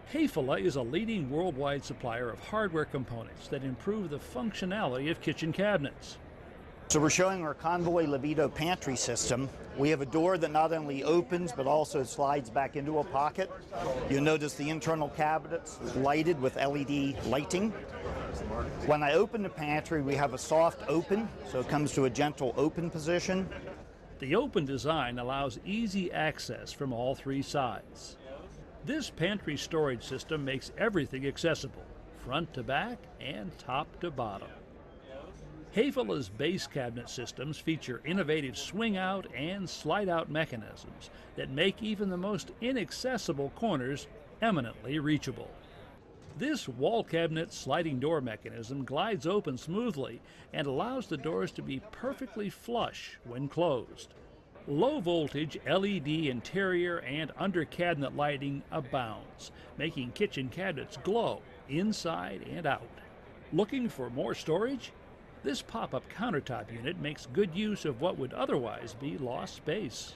Hazelton is a leading worldwide supplier of hardware components that improve the functionality of kitchen cabinets. So we're showing our Convoy Libido pantry system. We have a door that not only opens but also slides back into a pocket. You'll notice the internal cabinets lighted with LED lighting. When I open the pantry, we have a soft open, so it comes to a gentle open position. The open design allows easy access from all three sides. This pantry storage system makes everything accessible, front to back and top to bottom. Hazelton's base cabinet systems feature innovative swing-out and slide-out mechanisms that make even the most inaccessible corners eminently reachable. This wall cabinet sliding door mechanism glides open smoothly and allows the doors to be perfectly flush when closed. Low-voltage LED interior and under-cabinet lighting abounds, making kitchen cabinets glow inside and out. Looking for more storage? This pop-up countertop unit makes good use of what would otherwise be lost space.